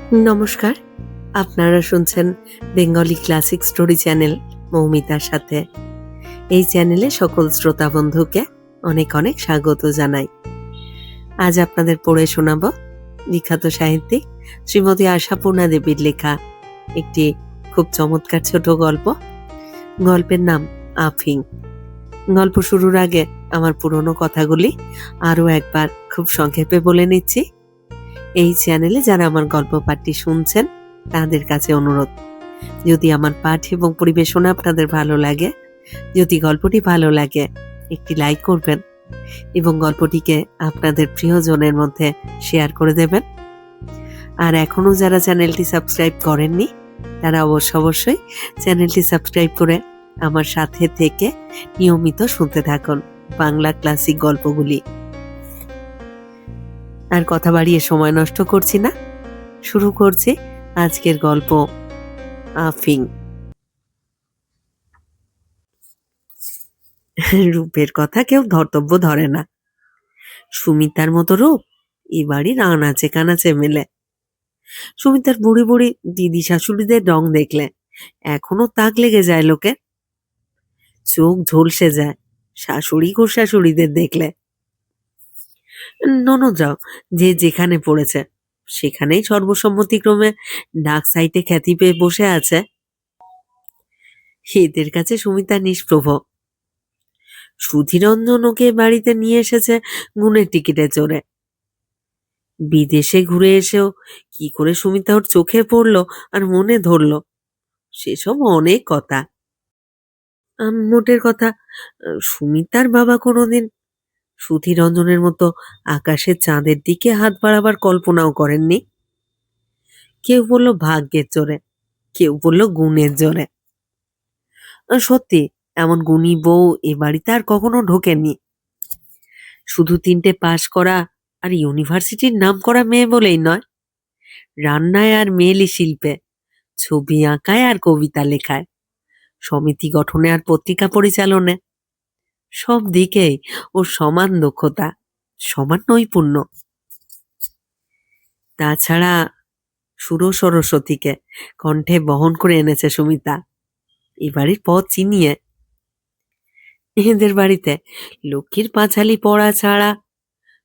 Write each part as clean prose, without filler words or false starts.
নমস্কার, আপনারা শুনছেন বেঙ্গলি ক্লাসিক স্টোরি চ্যানেল মৌমিতার সাথে। এই চ্যানেলে সকল শ্রোতা বন্ধুকে অনেক অনেক স্বাগত জানাই। আজ আপনাদের পড়ে শোনাব বিখ্যাত সাহিত্যিক শ্রীমতী আশাপূর্ণা দেবীর লেখা একটি খুব চমৎকার ছোট গল্প। গল্পের নাম আফিং। গল্প শুরুর আগে আমার পুরনো কথাগুলি আরও একবার খুব সংক্ষেপে বলে নিচ্ছি। এই চ্যানেলে যারা আমার গল্প পাঠটি শুনছেন তাদের কাছে অনুরোধ, যদি আমার পাঠ এবং পরিবেশনা আপনাদের ভালো লাগে, যদি গল্পটি ভালো লাগে, একটি লাইক করবেন এবং গল্পটিকে আপনাদের প্রিয়জনের মধ্যে শেয়ার করে দেবেন। আর এখনও যারা চ্যানেলটি সাবস্ক্রাইব করেননি তারা অবশ্যই চ্যানেলটি সাবস্ক্রাইব করে আমার সাথে থেকে নিয়মিত শুনতে থাকুন বাংলা ক্লাসিক গল্পগুলি। আর কথা বাড়িয়ে সময় নষ্ট করছি না, শুরু করছি আজকের গল্প আফিং। রূপের কথা কেউ ধর্তব্য ধরে না। সুমিতার মতো রূপ এ বাড়ির আনাচে কানাচে মেলে। সুমিতার বুড়ি বুড়ি দিদি শাশুড়িদের রং দেখলে এখনো তাক লেগে যায় লোকে, চোখ ঝলসে যায় শাশুড়ি ও শাশুড়িদের দেখলে। ননদরাও যে যেখানে পড়েছে সেখানেই সর্বসম্মতিক্রমে ডাক সাইটে খ্যাতি পেয়ে বসে আছে। এদের কাছে সুমিতা নিষ্প্রভ। সুধীরঞ্জন ওকে বাড়িতে নিয়ে এসেছে গুণের টিকিটে চড়ে। বিদেশে ঘুরে এসেও কি করে সুমিতা ওর চোখে পড়লো আর মনে ধরলো সেসব অনেক কথা। মোটের কথা, সুমিতার বাবা কোনোদিন সুধীরঞ্জনের মতো আকাশের চাঁদের দিকে হাত বাড়াবার কল্পনাও করেননি। কেউ বলল ভাগ্যের জোরে, কেউ বলল গুণের জোরে। সত্যি এমন গুণী বউ এ বাড়িতে আর কখনো ঢোকেননি। শুধু 3টে পাশ করা আর ইউনিভার্সিটির নাম করা মেয়ে বলেই নয়, রান্নায় আর মেয়েলি শিল্পে, ছবি আঁকায় আর কবিতা লেখায়, সমিতি গঠনে আর পত্রিকা পরিচালনে, সব দিকেই ওর সমান দক্ষতা, সমান নৈপুণ্য। তাছাড়া সুর সরস্বতীকে কণ্ঠে বহন করে এনেছে সুমিতা এ বাড়ির পথ চিনিয়ে। এদের বাড়িতে লক্ষ্মীর পাঁচালি পড়া ছাড়া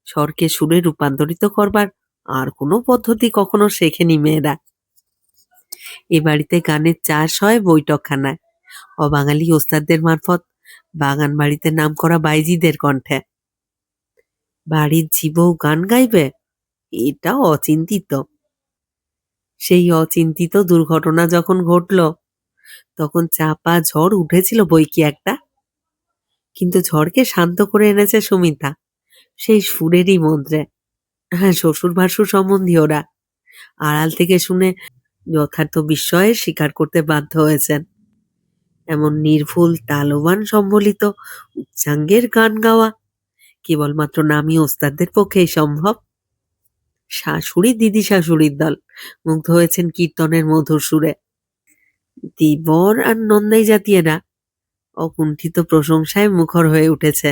স্বরকে সুরে রূপান্তরিত করবার আর কোনো পদ্ধতি কখনো শেখেনি মেয়েরা। এ বাড়িতে গানের চাষ হয় বৈঠকখানায়, অবাঙালি ওস্তাদদের মারফত বাগান বাড়িতে নাম করা বাইজিদের কণ্ঠে। বাড়ির ঝিবউ গান গাইবে এটা অচিন্তিত। সেই অচিন্তিত দুর্ঘটনা যখন ঘটল তখন চাপা ঝড় উঠেছিল বইকি একটা, কিন্তু ঝড়কে শান্ত করে এনেছে সুমিতা সেই সুরেরই মন্ত্রে। হ্যাঁ, শ্বশুর ভাসুর সম্বন্ধী ওরা আড়াল থেকে শুনে যথার্থ বিস্ময়ে স্বীকার করতে বাধ্য হয়েছেন। এমন নির্ভুল তালবান সম্বলিত উচ্চাঙ্গের গান গাওয়া কেবলমাত্র নামী ওস্তাদদের পক্ষেই সম্ভব। শাশুড়ি দিদি শাশুড়ির দল মুগ্ধ হয়েছেন কীর্তনের মধুর সুরে। দেবর আর নন্দাই জাতীয়রা অকুণ্ঠিত প্রশংসায় মুখর হয়ে উঠেছে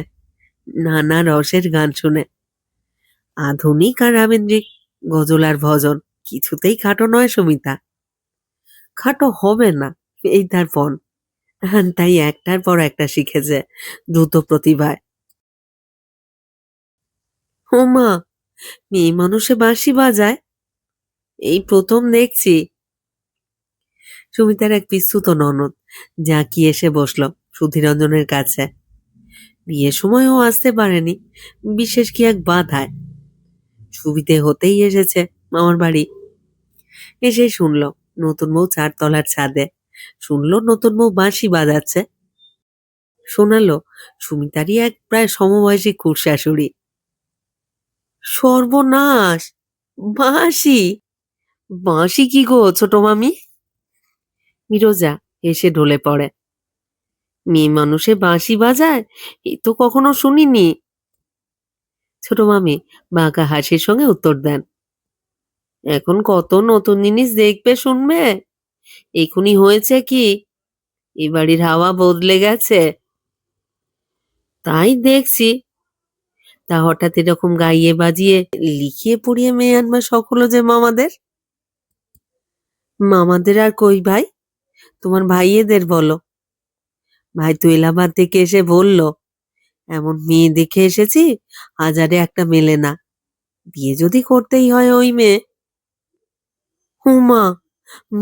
নানা রসের গান শুনে। আধুনিক আর আবেন্দ্রিক গজল আর ভজন কিছুতেই খাটো নয় সুমিতা, খাটো হবে না এই তার পণ। তাই একটার পর একটা শিখেছে দ্রুত প্রতিভায়। ও মা, মেয়ে মানুষে বাঁশি বাজায় এই প্রথম দেখছি। সুমিতার এক বিস্তুত ননদ জাঁকি এসে বসল সুধীরঞ্জনের কাছে। বিয়ের সময়ও আসতে পারেনি, বিশেষ কি এক বাধায়। সুবিধে হতেই এসেছে মামার বাড়ি। এসে শুনল নতুন বউ 4 তলার ছাদে, শুনল নতুন বউ বাঁশি বাজাচ্ছে। শোনালো সুমিতারই এক প্রায় সমবয়সী খুড়শাশুড়ি। সর্বনাশ! বাঁশি! বাঁশি কি গো ছোট মামি? মিরোজা এসে ঢলে পড়ে। মেয়ে মানুষে বাঁশি বাজায় এ তো কখনো শুনিনি। ছোট মামি বাঁকা হাসির সঙ্গে উত্তর দেন, এখন কত নতুন জিনিস দেখবে শুনবে। এখুনি হয়েছে কি, এ বাড়ির হাওয়া বদলে গেছে। তাই দেখছি, তা হঠাৎ এরকম গাইয়ে বাজিয়ে লিখিয়ে পড়িয়ে মেয়ে আনবার শখ হলো যে মামাদের? মামাদের আর কই ভাই? তোমার ভাইয়েদের বলো। ভাই তো এলাহাবাদ থেকে এসে বলল, এমন মেয়ে দেখে এসেছি, হাজারে একটা মেলে না, বিয়ে যদি করতেই হয় ওই মেয়ে। হুমা,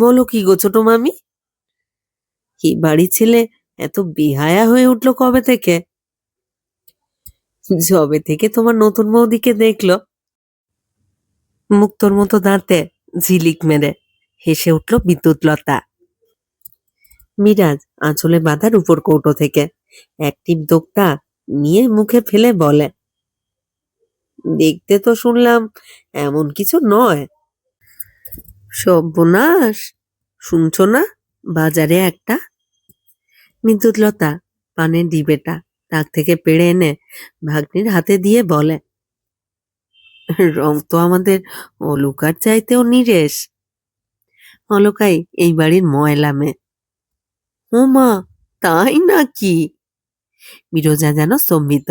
বলো কি গো ছোট মামি? এই বাড়ি ছেলে এত বেহায়া হয়ে উঠলো কবে থেকে? যবে থেকে তোমার নতুন বৌদিকে দেখলো। মুক্তোর মতো দাঁতে ঝিলিক মেরে হেসে উঠল বিদ্যুৎলতা। মিরাজ আঁচলে বাঁধার উপর কৌটো থেকে এক টিপ দোক্তা নিয়ে মুখে ফেলে বলে, দেখতে তো শুনলাম এমন কিছু নয়। সর্বনাশ, শুনছো না? বাজারে একটা। বিদ্যুৎলতা পানের ডিবেটা তাক থেকে পেড়ে এনে ভাগ্নির হাতে দিয়ে বলে, রং তো আমাদের অলুকার চাইতেও নিরেশ। অলকাই এই বাড়ির ময়লা মেয়ে। ও মা, তাই নাকি? বিরোজা যেন স্তম্ভিত।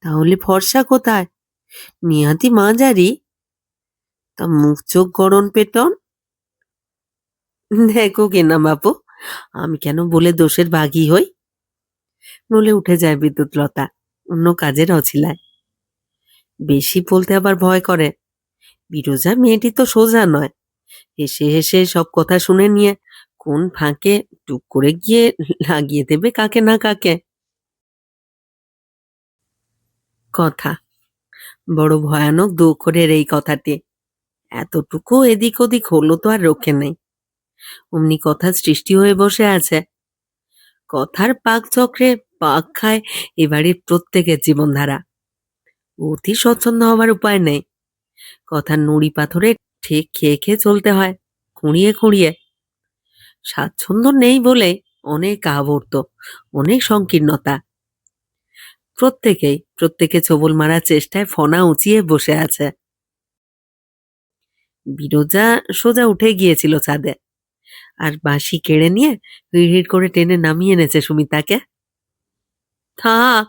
তাহলে ফর্সা কোথায়? নিহাতি মাঝারি। তা মুখ চোখ গড়ন পেটন। দেখো কিনা বাপু, আমি কেন বলে দোষের ভাগী হই? বলে উঠে যায় বিদ্যুৎলতা অন্য কাজের অছিলায়। বেশি বলতে আবার ভয় করে। বিরোজা মেয়েটি তো সোজা নয়। হেসে হেসে সব কথা শুনে নিয়ে কোন ফাঁকে টুক করে গিয়ে লাগিয়ে দেবে কাকে না কাকে। কথা বড় ভয়ানক দু অক্ষরের এই কথাটি। এতটুকু এদিক ওদিক হলো তো আর রক্ষে নেই। অমনি কথা সৃষ্টি হয়ে বসে আছে। কথার পাক চক্রে পাক খায় এ বাড়ির প্রত্যেকের জীবনধারা। অতি স্বচ্ছন্দ হবার উপায় নেই। কথার নুড়ি পাথরে ঠিক খেয়ে খেয়ে চলতে হয়, খুঁড়িয়ে খুঁড়িয়ে। স্বাচ্ছন্দ্য নেই বলে অনেক আবর্ত, অনেক সংকীর্ণতা। প্রত্যেকে ছোবল মারার চেষ্টায় ফনা উঁচিয়ে বসে আছে। বিরোজা সোজা উঠে গিয়েছিল ছাদে, আর বাঁশি কেড়ে নিয়ে হিড় করে টেনে নামিয়ে এনেছে সুমিতাকে। থাক,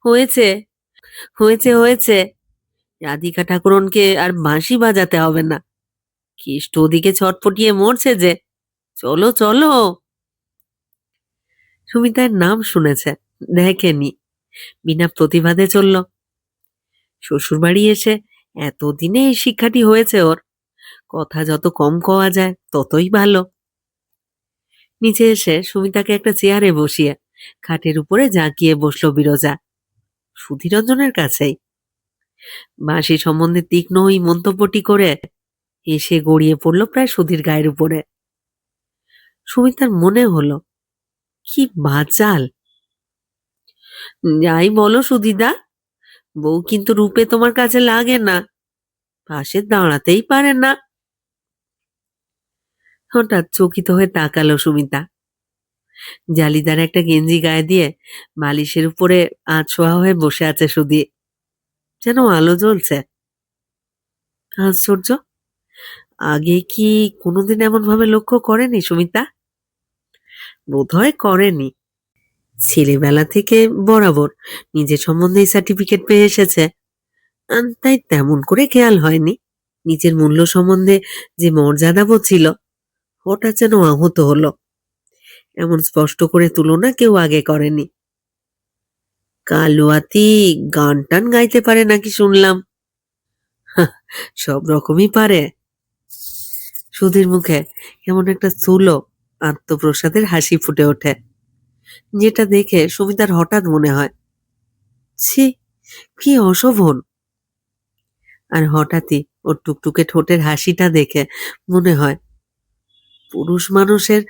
হয়েছে হয়েছে হয়েছে, রাধিকা ঠাকুরনকে আর বাঁশি বাজাতে হবে না। খ্রিস্ট ওদিকে ছটফটিয়ে মরছে যে। চলো চলো। সুমিতার নাম শুনেছে, দেখেনি, বিনা প্রতিবাদে চলল। শ্বশুরবাড়ি এসে এতদিনে এই শিক্ষাটি হয়েছে ওর। কথা যত কম কওয়া যায় ততই ভালো। নিচে এসে সুমিতাকে একটা চেয়ারে বসিয়ে খাটের উপরে জাঁকিয়ে বসলো বিরোজা, সুধীরঞ্জনের কাছেই। বাঁশি সম্বন্ধে তীক্ষ্ণ ওই মন্তব্যটি করে এসে গড়িয়ে পড়ল প্রায় সুধীর গায়ের উপরে। সুমিতার মনে হলো, কি বাচাল। যাই বলো সুধীদা, বউ কিন্তু রূপে তোমার কাছে লাগে না, পাশে দাঁড়াতেই পারে না। হঠাৎ চকিত হয়ে তাকালো সুমিতা। জালিদার একটা গেঞ্জি গায়ে দিয়ে বালিশের উপরে আধশোয়া হয়ে বসে আছে সুধীর, যেন আলো জ্বলছে। আশ্চর্য, আগে কি কোনোদিন এমন ভাবে লক্ষ্য করেনি সুমিতা? বোধহয় করেনি। ছেলেবেলা থেকে বরাবর নিজের সম্বন্ধে সার্টিফিকেট পেয়ে এসেছে, তাই তেমন করে খেয়াল হয়নি। নিজের মূল্য সম্বন্ধে যে মর্যাদাবোধ ছিল, হঠাৎ যেন আহত হলো। এমন স্পষ্ট করে তুলনা কেউ আগে করেনি। কালুয়াতি গান টান গাইতে পারে নাকি শুনলাম। হাহ, সব রকমই পারে। সুধীর মুখে কেমন একটা স্থূল আত্মপ্রসাদের হাসি ফুটে ওঠে, যেটা দেখে সুমিতার হঠাৎ মনে হয়, ছি, কি অশোভন। আর হঠাৎই ওর টুকটুকে ঠোঁটের হাসিটা দেখে মনে হয়, পুরুষ মানুষের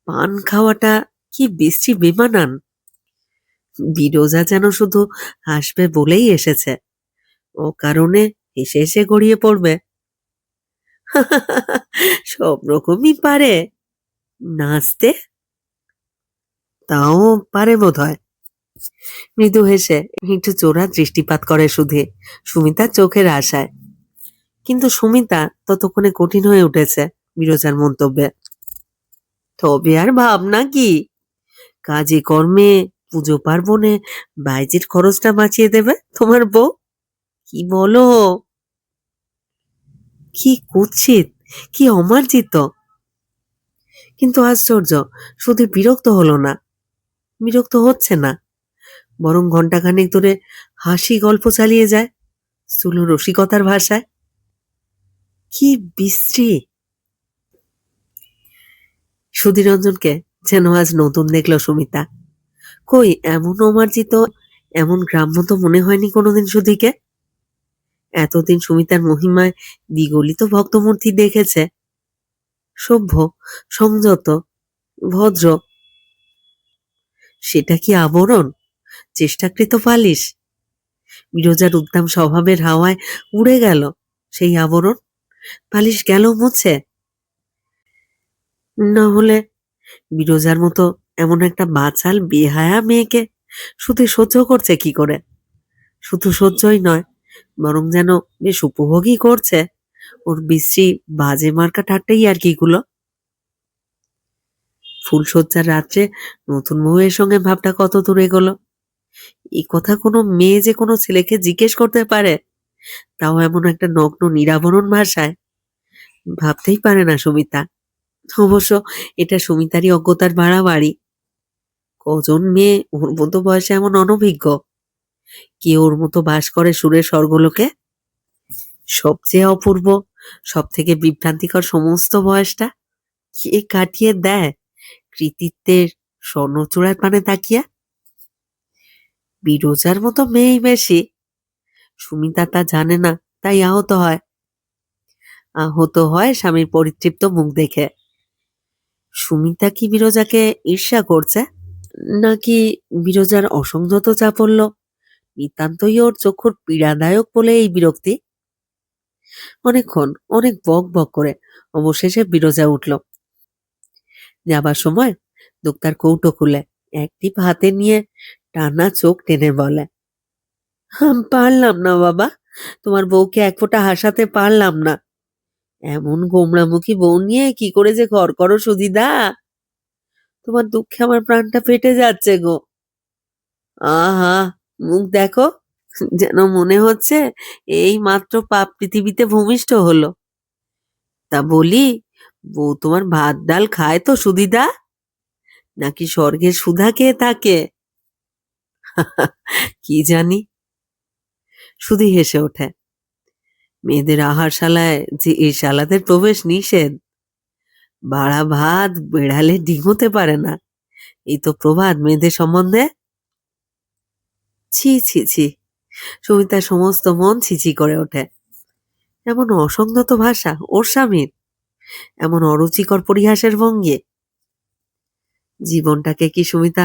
পান খাওয়াটা কি বিশ্রী বেমানান। বিরোজা যেন শুধু হাসবে বলেই এসেছে, ও কারণে হেসে হেসে গড়িয়ে পড়বে। সব রকমই পারে। নাচতে তাও পারে বোধ হয়। মৃদু হেসে একটু চোরা দৃষ্টিপাত করে সুধীর সুমিতার চোখের আশায়। কিন্তু সুমিতা ততক্ষণে কঠিন হয়ে উঠেছে বিরোজার মন্তব্যে। তবে আর ভাবনা কি, কাজে কর্মে পুজো পার্বণে বাইজির খরচটা বাঁচিয়ে দেবে তোমার বউ। কি বলো? কি কুৎসিত, কি অমার্জিত। কিন্তু আশ্চর্য, সুধীর বিরক্ত হলো না, বিরক্ত হচ্ছে না, বরং ঘন্টাখানেক ধরে হাসি গল্প চালিয়ে যায়, স্থূল রসিকতার ভাষায়। কি বিশ্রী! সুধীররঞ্জনকে যেন আজ নতুন দেখলো সুমিতা। কই, এমন অমার্জিত, এমন গ্রাম্য তো মনে হয়নি কোনোদিন সুধীকে। এতদিন সুমিতার মহিমায় দ্বিগলিত ভক্তমূর্তি দেখেছে, সভ্য, সংযত, ভদ্র। সেটা কি আবরণ, চেষ্টাকৃত পালিশ? বিরজার উদ্দাম স্বভাবের হাওয়ায় উড়ে গেল সেই আবরণ, পালিশ গেল মুছে। না হলে বিরজার মতো এমন একটা বাচাল বেহায়া মেয়েকে শুধু সহ্য করছে কি করে? শুধু সহ্যই নয়, বরং যেন বেশ উপভোগই করছে ওর বিশ্রী বাজে মার্কা ঠাট্টাই আর কিগুলো। ফুলশয্যার রাত্রে নতুন বউয়ের সঙ্গে ভাবটা কত দূরে এগোলো, এই কথা কোনো মেয়ে যে কোনো ছেলেকে জিজ্ঞেস করতে পারে, তাও এমন একটা নগ্ন নিরাবরণ ভাষায়? ভাবতেই পারে না সুমিতা। অবশ্য এটা সুমিতারই অজ্ঞতার বাড়াবাড়ি। কজন মেয়ে ওর মতো বয়সে এমন অনভিজ্ঞ? কে ওর মতো বাস করে সুরের স্বর্গলোকে? সবচেয়ে অপূর্ব, সব থেকে বিভ্রান্তিকর সমস্ত বয়সটা কে কাটিয়ে দেয় কৃতিত্বের স্বর্ণচূড়ার পানে তাকিয়া? বিরজার মতো মেয়েই বেশি। সুমিতা তা জানে না, তাই আহত হয়। আহত হয় স্বামীর পরিতৃপ্ত মুখ দেখে। সুমিতা কি বিরজাকে ঈর্ষা করছে, নাকি বিরজার অসংযত চাপল্য নিতান্তই ওর চক্ষুর পীড়াদায়ক বলে এই বিরক্তি? অনেকক্ষণ অনেক বক বক করে অবশেষে বিরজা উঠল। যাবার সময় দোক্তার কৌটো খুলে একটি হাতে নিয়ে টানা চোখ টেনে বলে, পারলাম না বাবা, তোমার বউকে এক ফোঁটা হাসাতে পারলাম না। এমন গোমড়ামুখী বউ নিয়ে কি করে যে ঘর করো সুধীদা, তোমার দুঃখে আমার প্রাণটা ফেটে যাচ্ছে গো। আহা, মুখ দেখো, যেন মনে হচ্ছে এই মাত্র পাপ পৃথিবীতে ভূমিষ্ঠ হলো। তা বলি, বউ তোমার ভাত ডাল খায় তো সুধীদা, নাকি স্বর্গের সুধা খেয়ে থাকে? কি জানি। সুধী হেসে ওঠে। মেয়েদের আহারশালায় যে এই শালাদের প্রবেশ নিষেধ। বাড়া ভাত বেড়ালে ডিঙোতে পারে না, এই তো প্রবাদ মেয়েদের সম্বন্ধে। ছি ছি ছি! সুমিতার সমস্ত মন ছিছি করে ওঠে। এমন অসংযত ভাষা ওর স্বামীর, এমন অরুচিকর পরিহাসের ভঙ্গি। জীবনটাকে কি সুমিতা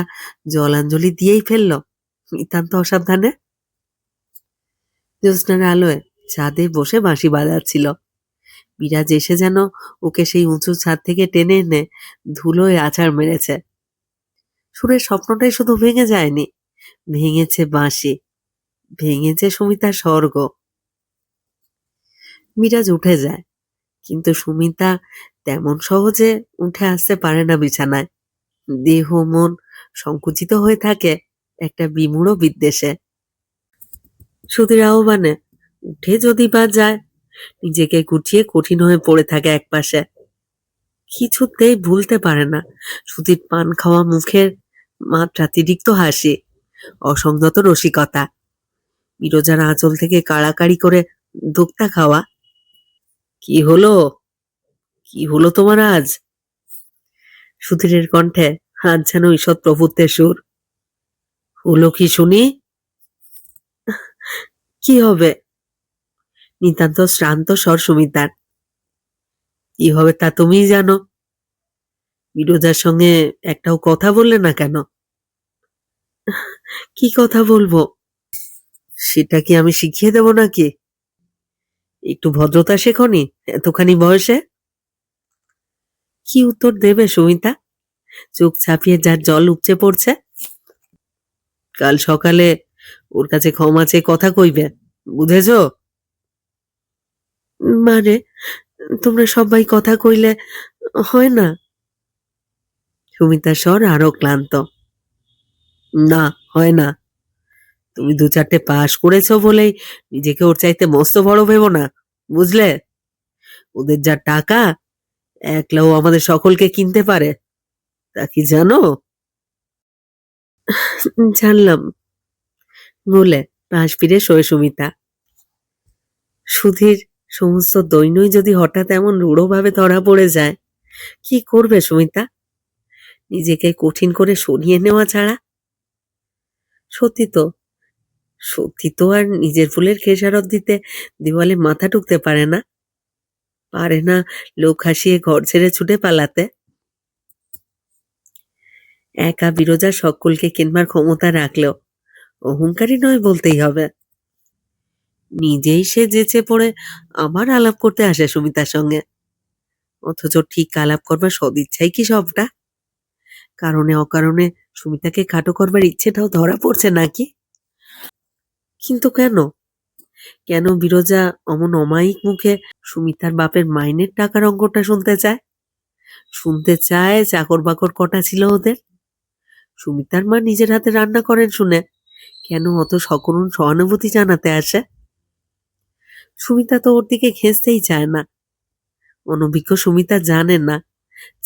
জলাঞ্জলি দিয়েই ফেলল নিতান্ত অসাবধানে? জ্যোৎস্নার আলোয় ছাদে বসে বাঁশি বাজাচ্ছিল। বিরাজ এসে যেন ওকে সেই উঁচু ছাদ থেকে টেনে এনে ধুলোয় আছাড় মেরেছে। সুরের স্বপ্নটাই শুধু ভেঙে যায়নি, ভেঙেছে বাঁশি, ভেঙেছে সুমিতার স্বর্গ। মিরাজ উঠে যায়, কিন্তু সুমিতা তেমন সহজে উঠে আসতে পারে না বিছানায়। দেহ মন সংকুচিত হয়ে থাকে একটা বিমূঢ় বিদ্বেষে। সুধীর আহ্বানে উঠে যদি বা যায়, নিজেকে গুটিয়ে কঠিন হয়ে পড়ে থাকে একপাশে। কিছুতেই ভুলতে পারে না সুধীর পান খাওয়া মুখের মাত্রাতিরিক্ত হাসি, অসংযত রসিকতা, বিরজার আঁচল থেকে কাড়াকাড়ি করে দোক্তা খাওয়া। কি হলো, কি হলো তোমার আজ? সুধীরের কণ্ঠে আজ যেন ঈষৎ প্রভুত্বের সুর। হলো কি শুনি? কি হবে? নিতান্ত শ্রান্ত স্বর সুমিতার। কি হবে তা তুমিই জানো। বিরজার সঙ্গে একটাও কথা বললে না কেন? কি কথা বলবো? সেটা কি আমি শিখিয়ে দেব নাকি? একটু ভদ্রতা শেখনি এতখানি বয়সে? কি উত্তর দেবে সুমিতা, চোখ ছাপিয়ে যার জল উপচে পড়ছে? কাল সকালে ওর কাছে ক্ষমা চেয়ে কথা কইবে, বুঝেছ? মানে, তোমরা সবাই কথা কইলে হয় না? সুমিতার স্বর আরো ক্লান্ত। না, হয় না। তুমি দু চারটে পাশ করেছো বলেই নিজেকে ওর চাইতে মস্ত বড় ভেবো না, বুঝলে? ওদের যা টাকা, একলাও আমাদের সকলকে কিনতে পারে, তা কি জানো? জানলাম বলে পাশ ফিরে শোয় সুমিতা। সুধীর সমস্ত দৈনই যদি হঠাৎ এমন রূঢ়ভাবে ধরা পড়ে যায়, কি করবে সুমিতা? নিজেকে কঠিন করে সরিয়ে নেওয়া ছাড়া। সত্যি তো, সত্যি তো আর নিজের ফুলের খেসারত দিতে দেওয়ালে মাথা ঠুকতে পারে না। পারে না লোক হাসিয়ে ঘর ছেড়ে ছুটে পালাতে। একা বিরজা সকলকে কিনবার ক্ষমতা রাখলেও অহংকারী নয় বলতেই হবে। নিজেই সে যেচে পড়ে আবার আলাপ করতে আসে সুমিতার সঙ্গে, অথচ ঠিক আলাপ করবার সদিচ্ছাই কি সবটা? কারণে অকারণে সুমিতাকে খাটো করবার ইচ্ছেটাও ধরা পড়ছে নাকি? কিন্তু কেন? কেন বিরজা অমন অমায়িক মুখে সুমিতার বাপের মাইনের টাকার অঙ্কটা শুনতে চায়? শুনতে চায় চাকর বাকর কটা ছিল ওদের? সুমিতার মা নিজের হাতে রান্না করেন শুনে কেন অত সকরুণ সহানুভূতি জানাতে আসে? সুমিতা তো ওর দিকে ঘেঁষতেই চায় না। অনভিজ্ঞ সুমিতা জানে না,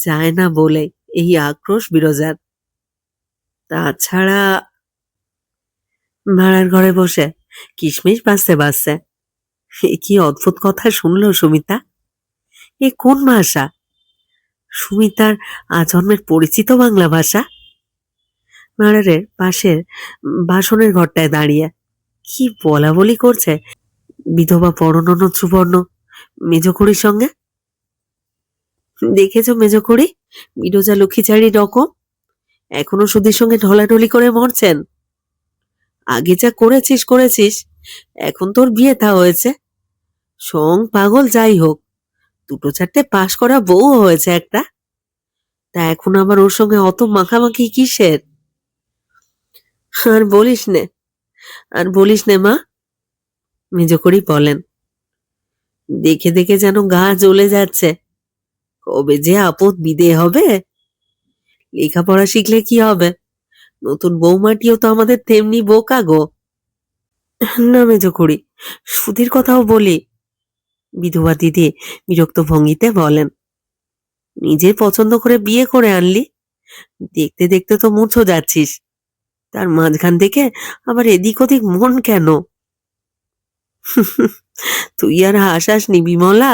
চায় না বলে এই আক্রোশ বিরজার। তাছাড়া ভাড়ার ঘরে বসে কিশমিশ বাজতে বাজতে এ কি অদ্ভুত কথা শুনলো সুমিতা! এ কোন ভাষা? সুমিতার আজন্মের পরিচিত বাংলা ভাষা। ভাড়ারের পাশের বাসনের ঘরটায় দাঁড়িয়ে কি বলা বলি করছে বিধবা পরননদ সুবর্ণ মেজখুড়ির সঙ্গে। দেখেছ মেজখুড়ি, বিরজা লক্ষ্মীচারী রকম এখনো সুধীর সঙ্গে ঢলাঢলি করে মরছেন। আগে যা করেছিস করেছিস, এখন তোর বিয়ে থা হয়েছে, সং পাগল যাই হোক, দুটো চারটে পাশ করা বউ হয়েছে একটা, তা এখন আবার ওর সঙ্গে অত মাখামাখি কিসের? আর বলিস নে, আর বলিস নে মা, মেজখুড়ি বলেন। দেখে দেখে যেন গা জ্বলে যাচ্ছে, কবে যে আপদ বিদে হবে। লেখাপড়া শিখলে কি হবে, নতুন বৌমাটিও তো আমাদের তেমনি বোকা গো। না মেজখুড়ি, সুধীর কথাও বলি, বিধবা দিদি বিরক্ত ভঙ্গিতে বলেন। নিজে পছন্দ করে বিয়ে করে আনলি, দেখতে দেখতে তো মূর্ছ যাচ্ছিস, তার মাঝখান থেকে আবার এদিক ওদিক মন কেন? তুই আর হাসাস নি বিমলা,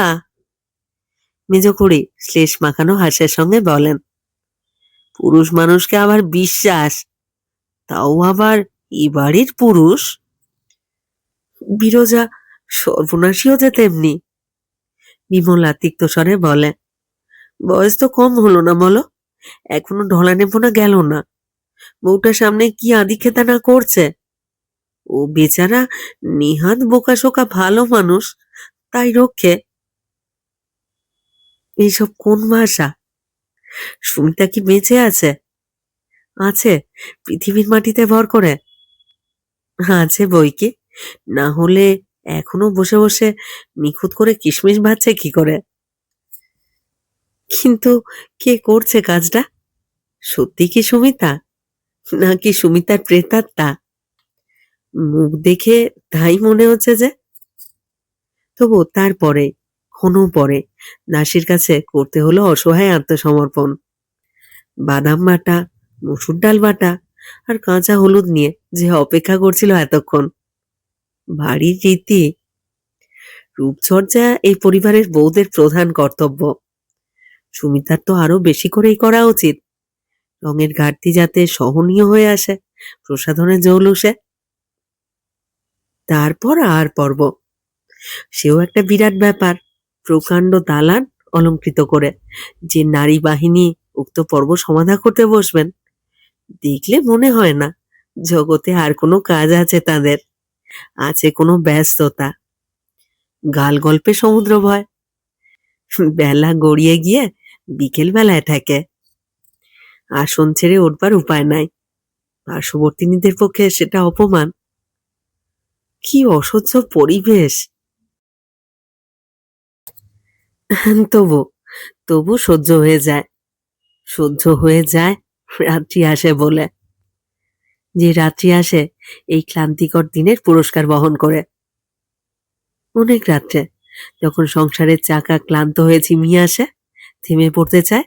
মেজখুড়ি শ্লেষ মাখানো হাসের সঙ্গে বলেন। পুরুষ মানুষকে আবার বিশ্বাস, তাও আবার এ বাড়ির পুরুষ। বিরজা সর্বনাশীও যে তেমনি, বিমলা তিক্ত স্বরে বলে। বয়স তো কম হলো না বলো, এখনো ঢলা নেপোনা গেল না, বউটার সামনে কি আদিক্ষেতা না করছে। ও বেচারা নেহাত বোকাশোকা ভালো মানুষ, তাই রক্ষে। এইসব কোন ভাষা? সুমিতা কি বেঁচে আছে? আছে, পৃথিবীর মাটিতে ভর করে আছে বই কি, না হলে এখনো বসে বসে নিখুঁত করে কিশমিশ ভাজছে কি করে? কিন্তু কে করছে কাজটা? সত্যি কি সুমিতা, নাকি সুমিতার প্রেতাত্মা? মুখ দেখে তাই মনে হচ্ছে যে। তবু তারপরে ক্ষণ পরে দাসীর কাছে করতে হলো অসহায় আত্মসমর্পণ। বাদাম বাটা, মসুর ডাল বাটা আর কাঁচা হলুদ নিয়ে যে অপেক্ষা করছিল এতক্ষণ। বাড়ির রীতি, রূপচর্চা এই পরিবারের বউদের প্রধান কর্তব্য। সুমিতার তো আরো বেশি করেই করা উচিত, রঙের ঘাটতি যাতে সহনীয় হয়ে আসে প্রসাধনের জৌলুসে। তারপর আর পর্ব, সেও একটা বিরাট ব্যাপার। প্রকাণ্ড দালান অলঙ্কৃত করে যে নারী বাহিনী উক্ত পর্ব সমাধা করতে বসবেন, দেখলে মনে হয় না জগতে আর কোনো কাজ আছে তাদের, আছে কোনো ব্যস্ততা। গাল গল্পে সমুদ্র ভয়, বেলা গড়িয়ে গিয়ে বিকেল বেলায় থাকে, আসন ছেড়ে উঠবার উপায় নাই, পার্শ্ববর্তিনীদের পক্ষে সেটা অপমান। কি অসহ্য পরিবেশ! তবু তবু সহ্য হয়ে যায়, সহ্য হয়ে যায় রাত্রি আসে বলে। যে রাত্রি আসে এই ক্লান্তিকর দিনের পুরস্কার বহন করে। অনেক রাত্রে যখন সংসারের চাকা ক্লান্ত হয়ে ঝিমিয়ে আসে, থেমে পড়তে চায়,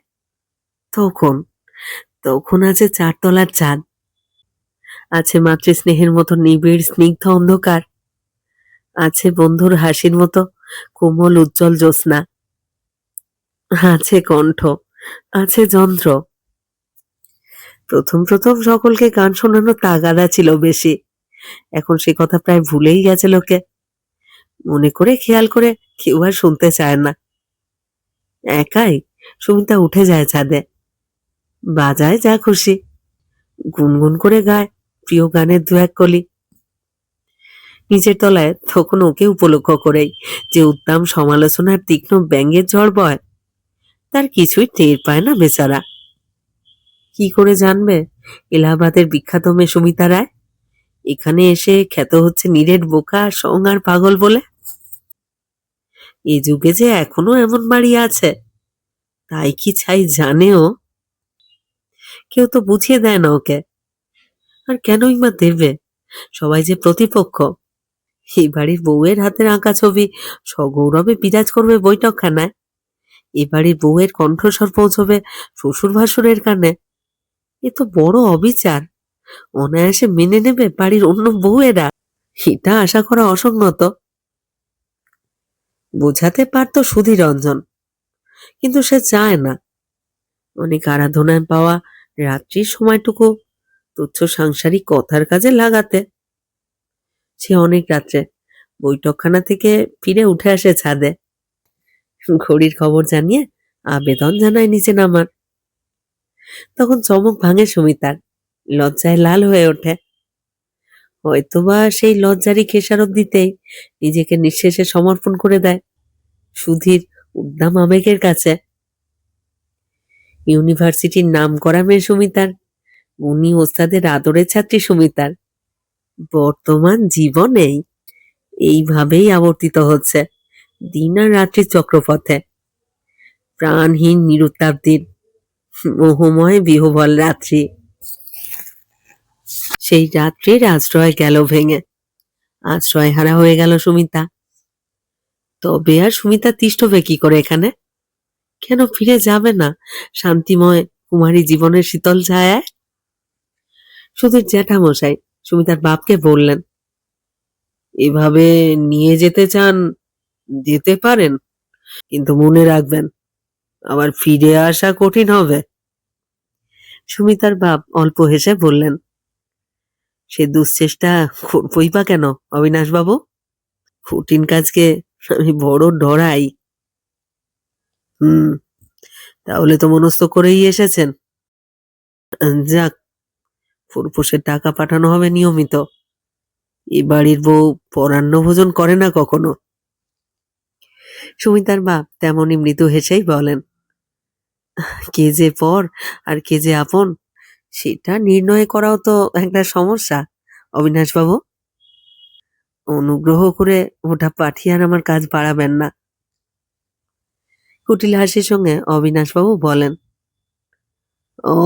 তখন তখন আছে 4 তলার চাঁদ, আছে মাতৃস্নেহের মতো নিবিড় স্নিগ্ধ অন্ধকার, আছে বন্ধুর হাসির মতো কোমল উজ্জ্বল জ্যোৎস্না, আছে কণ্ঠ, আছে যন্ত্র। প্রথম প্রথম সকলকে গান শোনানোর তাগাদা ছিল বেশি, এখন সে কথা প্রায় ভুলেই গেছে লোকে। মনে করে খেয়াল করে কেউ আর শুনতে চায় না। একাই সুমিতা উঠে যায় ছাদে, বাজায় যা খুশি, গুনগুন করে গায় প্রিয় গানের 2-1 কলি। নিচের তলায় তখন ওকে উপলক্ষ করেই যে উদ্দাম সমালোচনার তীক্ষ্ণ ব্যঙ্গের ঝড় বয়, তার কিছুই টের পায় না বেচারা। কি করে জানবে এলাহাবাদের বিখ্যাত মেয়ে সুমিতা রায় এখানে এসে খ্যাত হচ্ছে নিরেট বোকা, সং আর পাগল বলে? এ যুগে যে এখনো এমন বাড়ি আছে, তাই কি ছাই জানেও? কেউ তো বুঝিয়ে দেয় না ওকে। আর কেনই বা দেবে? সবাই যে প্রতিপক্ষ। এই বাড়ির বউয়ের হাতের আঁকা ছবি সগৌরবে বিরাজ করবে বৈঠকখানায়, এ বাড়ির বউয়ের কণ্ঠস্বর পৌঁছবে শ্বশুর ভাসুরের কানে। এ তো বড় অবিচার। অনায়াসে মেনে নেবে বাড়ির অন্য বউয়েরা? এটা আশা করা অসঙ্গত। বোঝাতে পারত সুধীরঞ্জন, কিন্তু সে চায় না। অনেক আরাধনায় পাওয়া রাত্রির সময়টুকু তুচ্ছ সাংসারিক কথার কাজে লাগাতে। সে অনেক রাত্রে বৈঠকখানা থেকে ফিরে উঠে আসে ছাদে, ঘড়ির খবর জানিয়ে আবেদন জানায় নিচে নামার। তখন চমক ভাঙে সুমিতার, লজ্জায় লাল হয়ে ওঠে। হয়তোবা সেই লজ্জারই খেসারত দিতেই নিজেকে নিঃশেষে সমর্পণ করে দেয় সুধীর উদ্দাম আবেগের কাছে। ইউনিভার্সিটির নাম করা মেয়ে সুমিতার, উনি ওস্তাদের আদরের ছাত্রী সুমিতার বর্তমান জীবনেই এইভাবেই আবর্তিত হচ্ছে দিন আর রাত্রির চক্রপথে। প্রাণহীন নিরুত্তাপ দিন, মোহময় বিহবল রাত্রি। সেই রাত্রির আশ্রয় গেল ভেঙে, আশ্রয় হারা হয়ে গেল সুমিতা। তবে আর সুমিতা তিষ্ঠবে কি করে এখানে? কেন ফিরে যাবে না শান্তিময় কুমারী জীবনের শীতল ছায়ায়? সুধীর জ্যাঠামশাই সুমিতার বাপকে বললেন, এভাবে নিয়ে যেতে চান যেতে পারেন, কিন্তু মনে রাখবেন আবার ফিরে আসা কঠিন হবে। সুমিতার বাপ অল্প হেসে বললেন, সে দুশ্চেষ্টা করবই বা কেন অবিনাশ বাবু? কঠিন কাজকে আমি বড় ডরাই। হুম, তাহলে তো মনস্থ করেই এসেছেন। যাক, ফুরফুসের টাকা পাঠানো হবে নিয়মিত। এ বাড়ির বউ পরান্ন ভোজন করে না কখনো। সুমিতার বাপ তেমনই মৃদু হেসেই বলেন, কে যে পর আর কে যে আপন সেটা নির্ণয় করাও তো একটা সমস্যা অবিনাশ বাবু। অনুগ্রহ করে ওটা পাঠিয়ে আর আমার কাজ বাড়াবেন না। কুটিল হাসির সঙ্গে অবিনাশ বাবু বলেন, ও,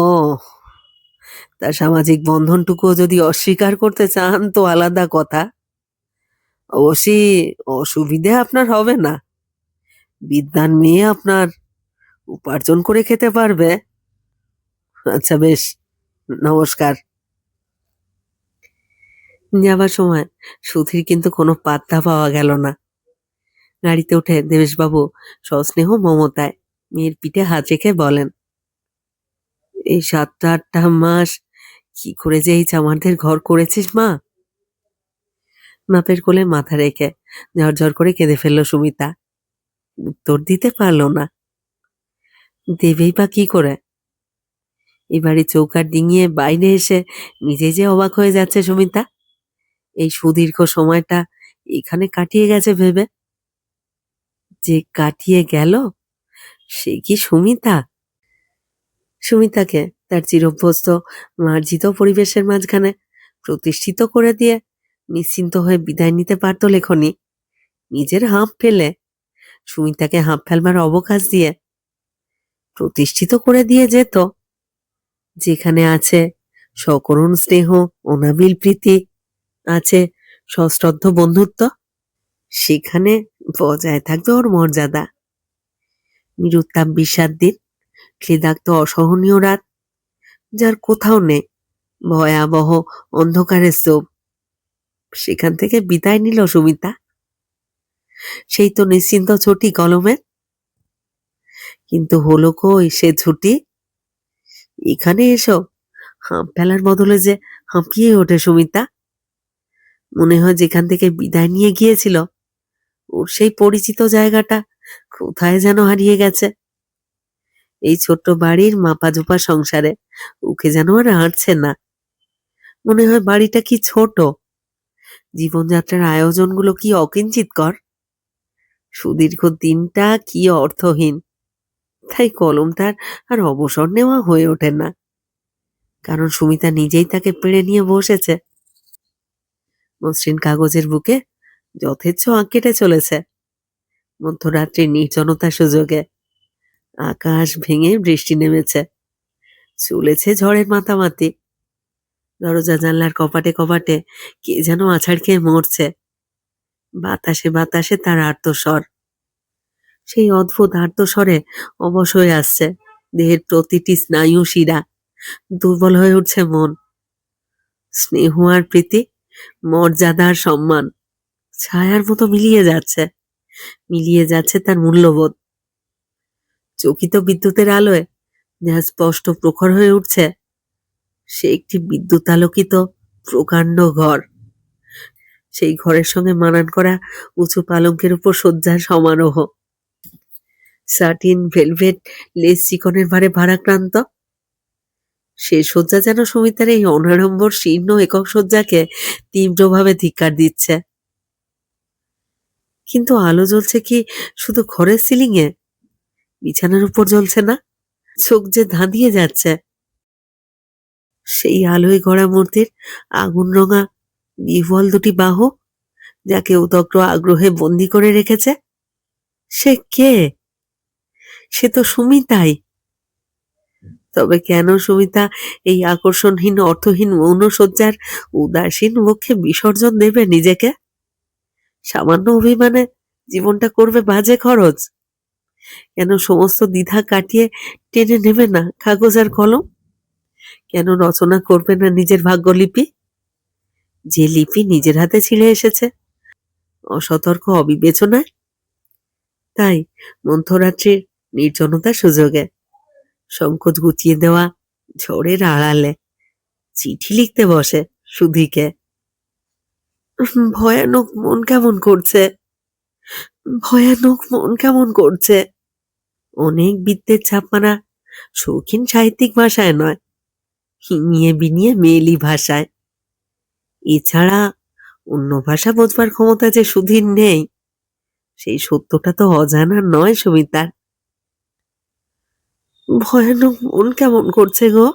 তার সামাজিক বন্ধনটুকুও যদি অস্বীকার করতে চান তো আলাদা কথা। অবশ্যই অসুবিধে আপনার হবে না। বিদ্বান মেয়ে আপনার উপার্জন করে খেতে পারবে। আচ্ছা বেশ, নমস্কার। যাবার সময় সুধীর কিন্তু কোনো পাত্তা পাওয়া গেল না। গাড়িতে উঠে দেবেশবাবু সস্নেহ মমতায় মেয়ের পিঠে হাত রেখে বলেন, এই 7-8টা মাস কি করে যে এই চামারদের ঘর করেছিস মা? বাপের কোলে মাথা রেখে ঝরঝর করে কেঁদে ফেলল সুমিতা। উত্তর দিতে পারল না। দেবেই বা কি করে? এবারে চৌকাঠ ডিঙিয়ে বাইরে এসে নিজে যে অবাক হয়ে যাচ্ছে সুমিতা, এই সুদীর্ঘ সময়টা এখানে কাটিয়ে গেছে ভেবে। যে কাটিয়ে গেল সে কি সুমিতা? সুমিতাকে তার চিরভ্যস্ত মার্জিত পরিবেশের মাঝখানে প্রতিষ্ঠিত করে দিয়ে নিশ্চিন্ত হয়ে বিদায় নিতে পারত লেখনী। নিজের হাঁপ ফেলে সুমিতাকে হাঁপ ফেলবার অবকাশ দিয়ে প্রতিষ্ঠিত করে দিয়ে যেত, যেখানে আছে সকরুণ স্নেহ, অনাবিল প্রীতি, আছে সশ্রদ্ধ বন্ধুত্ব। সেখানে বজায় থাকবে ওর মর্যাদা। নিরুত্তাপ বিষাদ দিন, ক্লেদাক্ত অসহনীয় রাত, যার কোথাও নেই ভয়াবহ অন্ধকারের স্তূপ। সেখান থেকে বিদায় নিল সুমিতা। সেই তো নিশ্চিন্ত ছুটি কলমের, কিন্তু হলো কই সে ছুটি? এখানে এসো হাঁপ ফেলার বদলে যে হাঁপিয়ে ওঠে সুমিতা। মনে হয় যেখান থেকে বিদায় নিয়ে গিয়েছিল ওর সেই পরিচিত জায়গাটা কোথায় যেন হারিয়ে গেছে। এই ছোট্ট বাড়ির মাপাজোপা সংসারে ওকে যেন আর হাঁটছে না। মনে হয় বাড়িটা কি ছোট, জীবনযাত্রার আয়োজনগুলো কি অকিঞ্চিতকর, সুদীর্ঘ দিনটা কি অর্থহীন। তাই কলমটার আর অবসর নেওয়া হয়ে ওঠে না, কারণ সুমিতা নিজেই তাকে পেড়ে নিয়ে বসেছে। মসৃণ কাগজের বুকে যথেচ্ছ আঁক কেটে চলেছে মধ্যরাত্রির নির্জনতা সুযোগে। আকাশ ভেঙে বৃষ্টি নেমেছে, চলেছে ঝড়ের মাতামাতি। দরজা জানলার কপাটে কপাটে কে যেন আছাড় খেয়ে মরছে। বাতাসে বাতাসে তার আর্তস্বর। সেই অদ্ভুত আর্তস্বরে অবশ হয়ে আসছে দেহের প্রতিটি স্নায়ু শিরা। দুর্বল হয়ে উঠছে মন। স্নেহ আর প্রীতি, মর্যাদা আর সম্মান ছায়ার মতো মিলিয়ে যাচ্ছে তার মূল্যবোধ। চকিত বিদ্যুতের আলোয় যা স্পষ্ট প্রখর হয়ে উঠছে সে একটি বিদ্যুৎ আলোকিত প্রকাণ্ড ঘর। সেই ঘরের সঙ্গে মানান করা উঁচু পালঙ্কের উপর শয্যার সমারোহ। সাটিন ভেলভেট লেস চিকনের ভারে ভারাক্রান্ত। সে শয্যা যেন সুমিতার এই অনাড়ম্বর শীর্ণ একক শয্যাকে তীব্রভাবে ধিক্কার দিচ্ছে। কিন্তু আলো জ্বলছে কি শুধু ঘরের সিলিং এ? বিছানার উপর জ্বলছে না? চোখ যে ধাঁধিয়ে যাচ্ছে। সেই আলোয় গড়া মূর্তির আগুন রঙা বিহ্বল দুটি বাহু, যাকে উদগ্র আগ্রহে বন্দি করে রেখেছে। সে কে? সে তো সুমিতাই। তবে কেন সুমিতা এই আকর্ষণহীন অর্থহীন মৌন শয্যার উদাসীন বক্ষে বিসর্জন দেবে নিজেকে? সামান্য অভিমানে জীবনটা করবে বাজে খরচ? কেন সমস্ত দ্বিধা কাটিয়ে টেনে নেবে না কাগজ আর কলম? কেন রচনা করবে না নিজের ভাগ্যলিপি, যে লিপি নিজের হাতে ছিঁড়ে এসেছে অসতর্ক অবিবেচনায়? তাই মধ্যরাত্রির নির্জনতার সুযোগে, সংকোচ গুটিয়ে দেওয়া ঝড়ের আড়ালে চিঠি লিখতে বসে সুধীকে। ভয়ানক মন কেমন করছে, ভয়ানক মন কেমন করছে। অনেক বিদ্যের ছাপমারা শৌখিন সাহিত্যিক ভাষায় নয়, হিনিয়ে বিনিয়ে মেয়েলি ভাষায়। এছাড়া অন্য ভাষা বোঝবার ক্ষমতা যে সুধীর নেই, সেই সত্যটা তো অজানা নয় সুমিতার। ভয়ানক মন কেমন করছে গো।